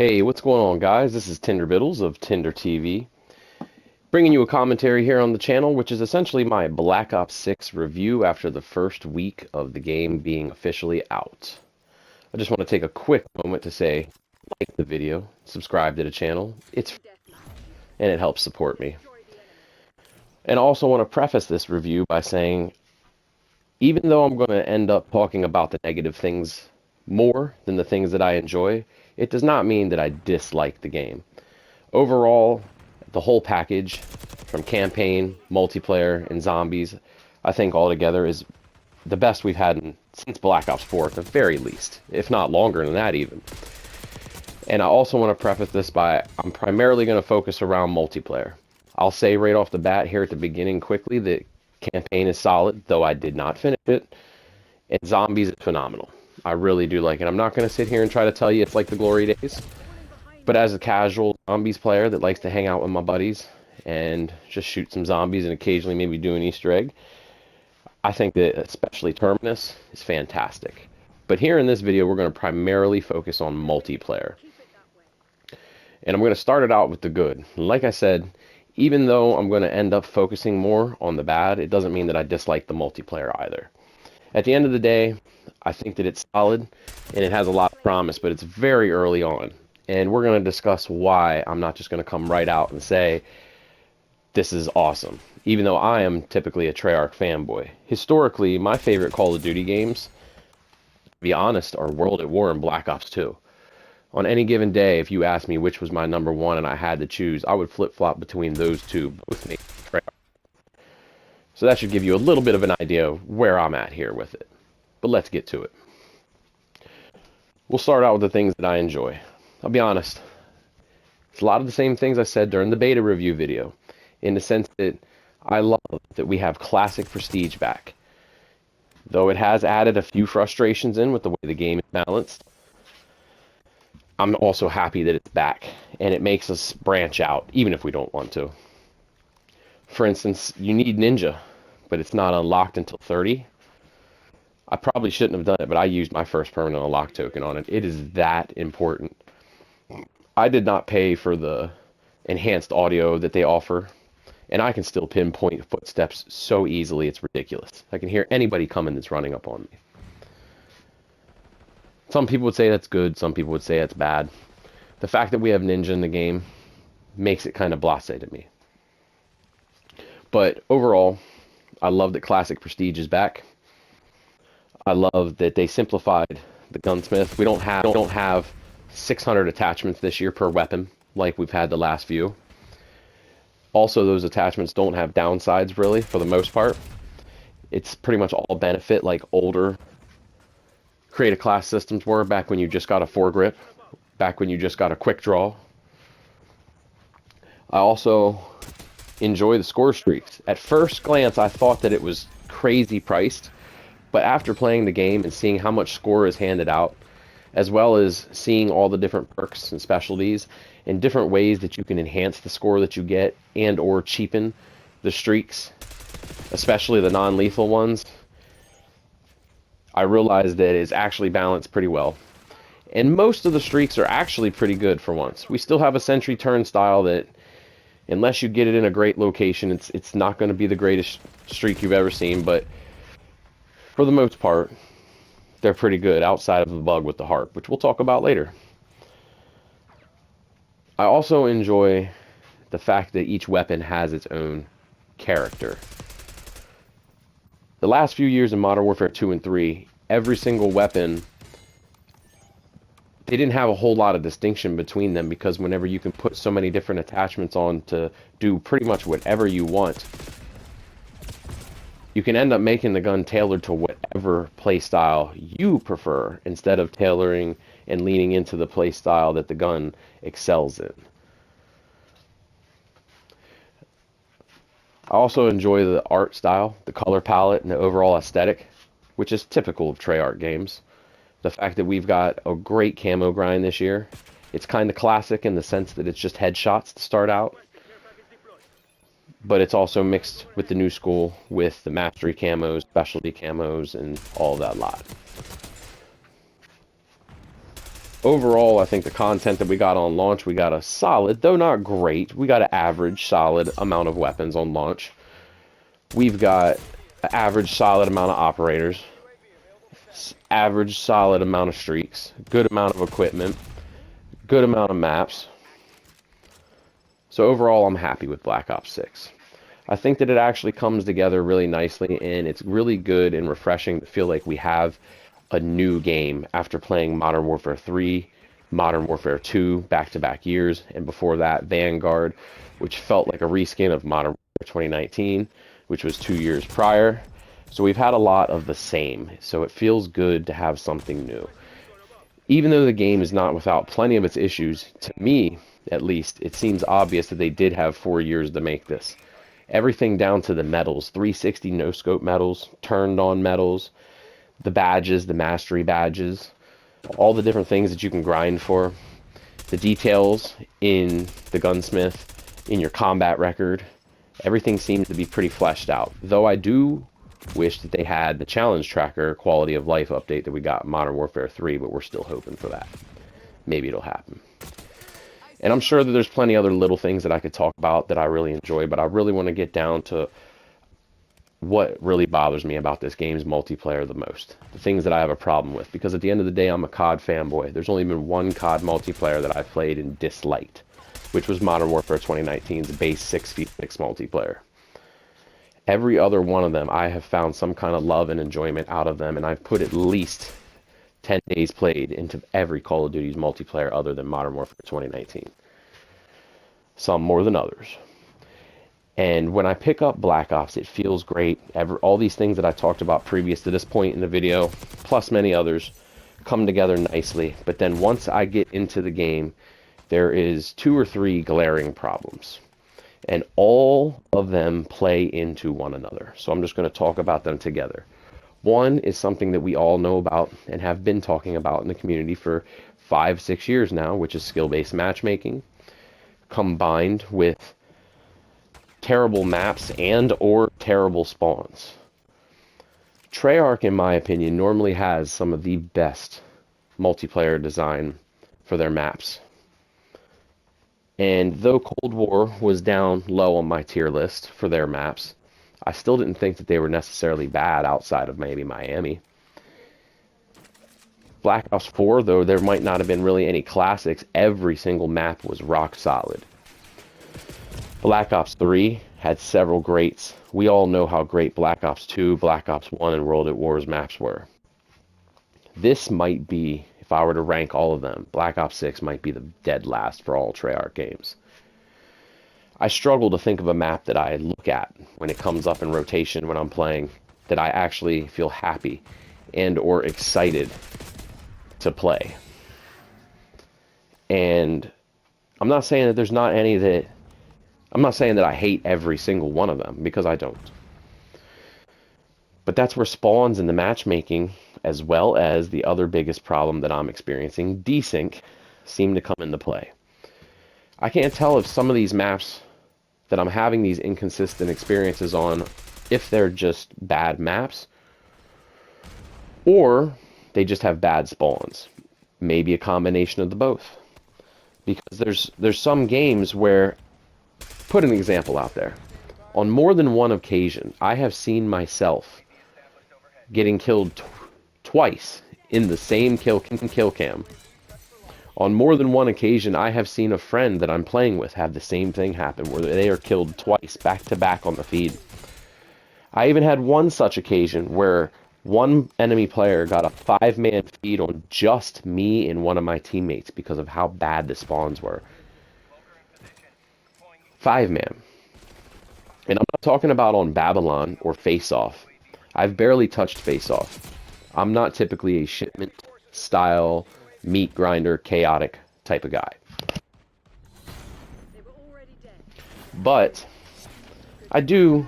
Hey, what's going on, guys? This is Tinder Biddles of Tinder TV, bringing you a commentary here on the channel, which is essentially my Black Ops 6 review after the first week of the game being officially out. I just want to take a quick moment to say, like the video, subscribe to the channel, and it helps support me. And I also want to preface this review by saying, even though I'm going to end up talking about the negative things more than the things that I enjoy, it does not mean that I dislike the game. Overall, the whole package, from campaign, multiplayer, and zombies, I think altogether is the best we've had since Black Ops 4 at the very least, if not longer than that even. And I also want to preface this by, I'm primarily going to focus around multiplayer. I'll say right off the bat here at the beginning quickly that campaign is solid, though I did not finish it, and zombies is phenomenal. I really do like it. I'm not going to sit here and try to tell you it's like the glory days. But as a casual zombies player that likes to hang out with my buddies and just shoot some zombies and occasionally maybe do an Easter egg, I think that especially Terminus is fantastic. But here in this video, we're going to primarily focus on multiplayer. And I'm going to start it out with the good. Like I said, even though I'm going to end up focusing more on the bad, it doesn't mean that I dislike the multiplayer either. At the end of the day, I think that it's solid and it has a lot of promise, but it's very early on. And we're going to discuss why I'm not just going to come right out and say, this is awesome. Even though I am typically a Treyarch fanboy. Historically, my favorite Call of Duty games, to be honest, are World at War and Black Ops 2. On any given day, if you asked me which was my number one and I had to choose, I would flip-flop between those two, both made Treyarch. So that should give you a little bit of an idea of where I'm at here with it. But let's get to it. We'll start out with the things that I enjoy. I'll be honest, it's a lot of the same things I said during the beta review video, in the sense that I love that we have classic prestige back. Though it has added a few frustrations in with the way the game is balanced, I'm also happy that it's back, and it makes us branch out, even if we don't want to. For instance, you need Ninja, but it's not unlocked until 30. I probably shouldn't have done it, but I used my first permanent unlock token on it. It is that important. I did not pay for the enhanced audio that they offer, and I can still pinpoint footsteps so easily it's ridiculous. I can hear anybody coming that's running up on me. Some people would say that's good, some people would say that's bad. The fact that we have Ninja in the game makes it kind of blasé to me. But overall, I love that Classic Prestige is back. I love that they simplified the gunsmith. We don't have 600 attachments this year per weapon like we've had the last few. Also, those attachments don't have downsides really for the most part. It's pretty much all benefit like older create a class systems were back when you just got a foregrip, back when you just got a quick draw. I also enjoy the score streaks. At first glance, I thought that it was crazy priced, but after playing the game and seeing how much score is handed out, as well as seeing all the different perks and specialties and different ways that you can enhance the score that you get and or cheapen the streaks, especially the non-lethal ones, I realized that it's actually balanced pretty well. And most of the streaks are actually pretty good for once. We still have a sentry turnstile that, unless you get it in a great location, it's not going to be the greatest streak you've ever seen, but for the most part, they're pretty good outside of the bug with the harp, which we'll talk about later. I also enjoy the fact that each weapon has its own character. The last few years in Modern Warfare 2 and 3, every single weapon, they didn't have a whole lot of distinction between them because whenever you can put so many different attachments on to do pretty much whatever you want, you can end up making the gun tailored to whatever playstyle you prefer instead of tailoring and leaning into the playstyle that the gun excels in. I also enjoy the art style, the color palette, and the overall aesthetic, which is typical of Treyarch games. The fact that we've got a great camo grind this year. It's kind of classic in the sense that it's just headshots to start out, but it's also mixed with the new school with the mastery camos, specialty camos, and all that lot. Overall, I think the content that we got on launch, we got a solid, though not great, we got an average solid amount of weapons on launch. We've got an average solid amount of operators, average solid amount of streaks, good amount of equipment, good amount of maps. So overall, I'm happy with Black Ops 6. I think that it actually comes together really nicely, and it's really good and refreshing to feel like we have a new game after playing Modern Warfare 3, Modern Warfare 2 back-to-back years, and before that, Vanguard, which felt like a reskin of Modern Warfare 2019, which was 2 years prior. So we've had a lot of the same, so it feels good to have something new. Even though the game is not without plenty of its issues, to me, at least, it seems obvious that they did have 4 years to make this. Everything down to the medals, 360 no-scope medals, turned-on medals, the badges, the mastery badges, all the different things that you can grind for, the details in the gunsmith, in your combat record, everything seems to be pretty fleshed out. Though I do wish that they had the challenge tracker quality of life update that we got in Modern Warfare 3, but we're still hoping for that. Maybe it'll happen. And I'm sure that there's plenty other little things that I could talk about that I really enjoy, but I really want to get down to what really bothers me about this game's multiplayer the most. The things that I have a problem with. Because at the end of the day, I'm a COD fanboy. There's only been one COD multiplayer that I've played and disliked, which was Modern Warfare 2019's base 6v6 multiplayer. Every other one of them, I have found some kind of love and enjoyment out of them, and I've put at least 10 days played into every Call of Duty's multiplayer other than Modern Warfare 2019. Some more than others. And when I pick up Black Ops, it feels great. All these things that I talked about previous to this point in the video, plus many others, come together nicely. But then once I get into the game, there is 2 or 3 glaring problems. And all of them play into one another. So I'm just going to talk about them together. One is something that we all know about and have been talking about in the community for 5-6 years now, which is skill-based matchmaking, combined with terrible maps and or terrible spawns. Treyarch, in my opinion, normally has some of the best multiplayer design for their maps. And though Cold War was down low on my tier list for their maps, I still didn't think that they were necessarily bad outside of maybe Miami. Black Ops 4, though there might not have been really any classics, every single map was rock solid. Black Ops 3 had several greats. We all know how great Black Ops 2, Black Ops 1, and World at War's maps were. This might be, if I were to rank all of them, Black Ops 6 might be the dead last for all Treyarch games. I struggle to think of a map that I look at when it comes up in rotation when I'm playing that I actually feel happy and or excited to play. And I'm not saying that there's not any that... I'm not saying that I hate every single one of them, because I don't. But that's where spawns in the matchmaking, as well as the other biggest problem that I'm experiencing, desync, seem to come into play. I can't tell if some of these maps that I'm having these inconsistent experiences on, if they're just bad maps, or they just have bad spawns. Maybe a combination of the both. Because there's some games where... Put an example out there. On more than one occasion, I have seen myself getting killed twice in the same kill cam. On more than one occasion, I have seen a friend that I'm playing with have the same thing happen, where they are killed twice, back to back on the feed. I even had one such occasion where one enemy player got a 5-man feed on just me and one of my teammates because of how bad the spawns were. 5-man. And I'm not talking about on Babylon or Face Off. I've barely touched Face Off. I'm not typically a shipment style, meat grinder, chaotic type of guy. But I do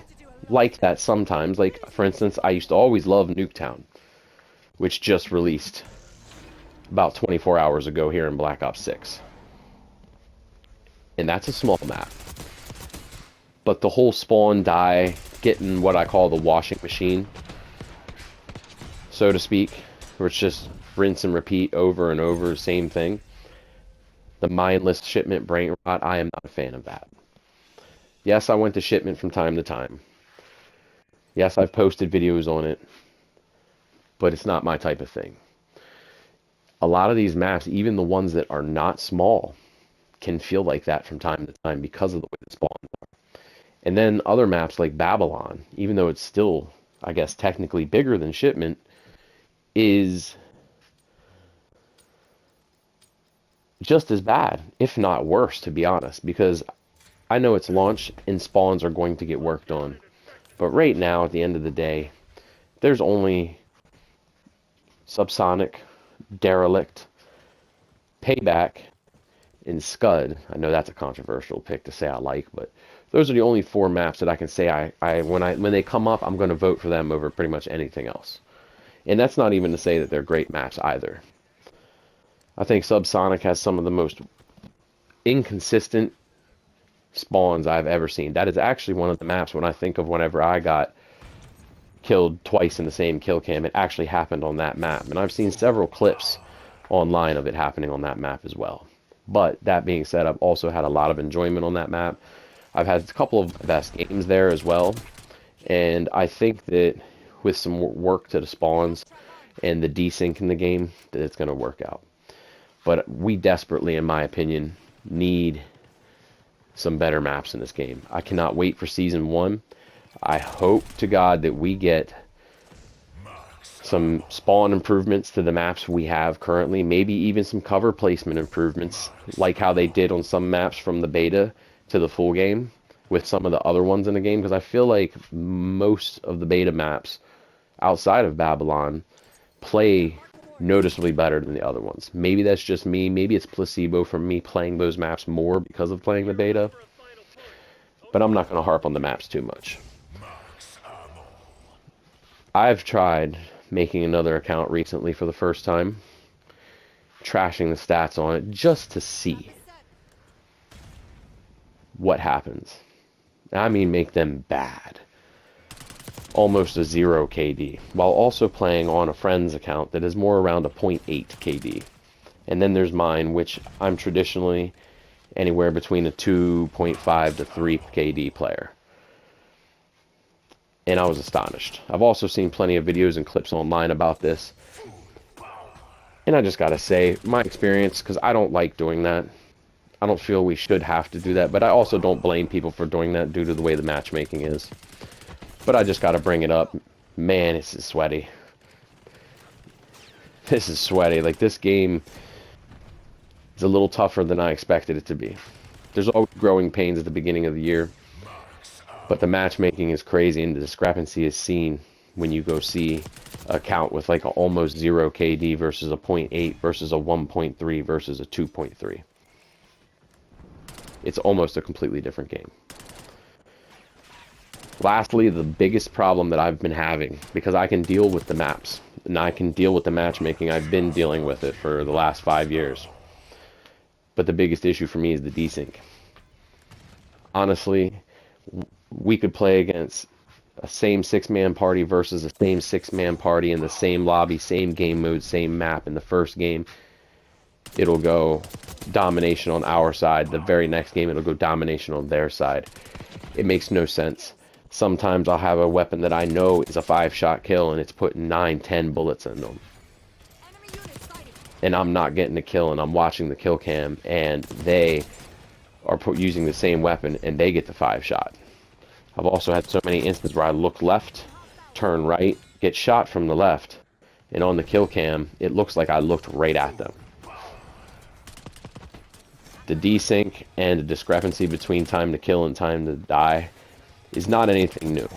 like that sometimes. Like, for instance, I used to always love Nuketown, which just released about 24 hours ago here in Black Ops 6. And that's a small map. But the whole spawn die, getting what I call the washing machine, so to speak, where it's just rinse and repeat over and over, same thing. The mindless shipment brain rot, I am not a fan of that. Yes, I went to shipment from time to time. Yes, I've posted videos on it, but it's not my type of thing. A lot of these maps, even the ones that are not small, can feel like that from time to time because of the way the spawns are. And then other maps like Babylon, even though it's still, I guess, technically bigger than shipment, is just as bad, if not worse, to be honest, because I know it's launch and spawns are going to get worked on. But right now, at the end of the day, there's only Subsonic, Derelict, Payback, and Scud. I know that's a controversial pick to say I like, but those are the only 4 maps that I can say when they come up, I'm going to vote for them over pretty much anything else. And that's not even to say that they're great maps either. I think Subsonic has some of the most inconsistent spawns I've ever seen. That is actually one of the maps when I think of whenever I got killed twice in the same kill cam, it actually happened on that map. And I've seen several clips online of it happening on that map as well. But that being said, I've also had a lot of enjoyment on that map. I've had a couple of best games there as well. And I think that with some work to the spawns and the desync in the game, that it's going to work out. But we desperately, in my opinion, need some better maps in this game. I cannot wait for Season 1. I hope to God that we get some spawn improvements to the maps we have currently. Maybe even some cover placement improvements, like how they did on some maps from the beta to the full game with some of the other ones in the game. Because I feel like most of the beta maps outside of Babylon play noticeably better than the other ones. Maybe that's just me. Maybe it's placebo from me playing those maps more because of playing the beta. But I'm not going to harp on the maps too much. I've tried making another account recently for the first time, trashing the stats on it just to see what happens. I mean, make them bad. Almost a 0 KD, while also playing on a friend's account that is more around a 0.8 KD. And then there's mine, which I'm traditionally anywhere between a 2.5 to 3 KD player. And I was astonished. I've also seen plenty of videos and clips online about this. And I just gotta say, my experience, because I don't like doing that. I don't feel we should have to do that, but I also don't blame people for doing that due to the way the matchmaking is. But I just gotta bring it up. Man, this is sweaty. This is sweaty. Like, this game is a little tougher than I expected it to be. There's always growing pains at the beginning of the year. But the matchmaking is crazy, and the discrepancy is seen when you go see an account with like an almost 0 KD versus a 0.8 versus a 1.3 versus a 2.3. It's almost a completely different game. Lastly, the biggest problem that I've been having, because I can deal with the maps, and I can deal with the matchmaking, I've been dealing with it for the last 5 years. But the biggest issue for me is the desync. Honestly, we could play against a same 6-man party versus a same 6-man party in the same lobby, same game mode, same map. In the first game, it'll go domination on our side. The very next game, it'll go domination on their side. It makes no sense. Sometimes I'll have a weapon that I know is a 5-shot kill, and it's putting 9, 10 bullets in them. And I'm not getting the kill, and I'm watching the kill cam, and they are using the same weapon, and they get the 5-shot. I've also had so many instances where I look left, turn right, get shot from the left, and on the kill cam, it looks like I looked right at them. The desync and the discrepancy between time to kill and time to die is not anything new,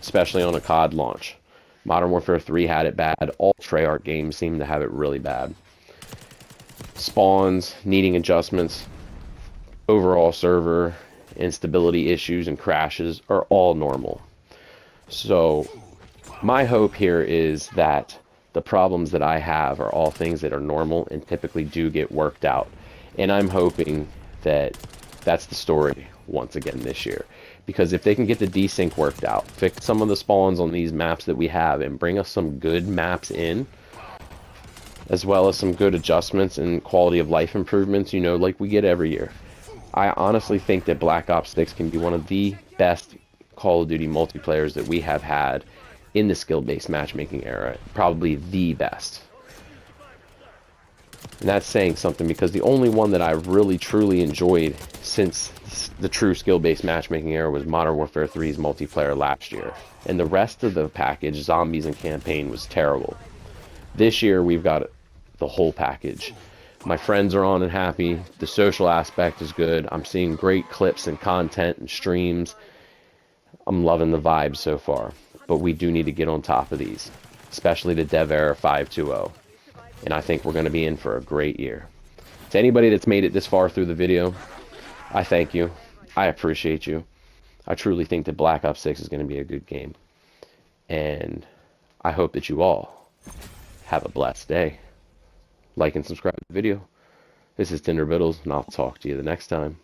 especially on a COD launch. Modern Warfare 3 had it bad. All Treyarch games seem to have it really bad. Spawns, needing adjustments, overall server instability issues and crashes are all normal. So my hope here is that the problems that I have are all things that are normal and typically do get worked out. And I'm hoping that that's the story once again this year. Because if they can get the desync worked out, fix some of the spawns on these maps that we have, and bring us some good maps in, as well as some good adjustments and quality of life improvements, like we get every year. I honestly think that Black Ops 6 can be one of the best Call of Duty multiplayers that we have had in the skill-based matchmaking era. Probably the best. And that's saying something, because the only one that I really truly enjoyed since the true skill-based matchmaking era was Modern Warfare 3's multiplayer last year. And the rest of the package, Zombies and Campaign, was terrible. This year we've got the whole package. My friends are on and happy. The social aspect is good. I'm seeing great clips and content and streams. I'm loving the vibe so far. But we do need to get on top of these, especially the Dev Era 5.2.0. And I think we're going to be in for a great year. To anybody that's made it this far through the video, I thank you. I appreciate you. I truly think that Black Ops 6 is going to be a good game. And I hope that you all have a blessed day. Like and subscribe to the video. This is Tinder Biddles, and I'll talk to you the next time.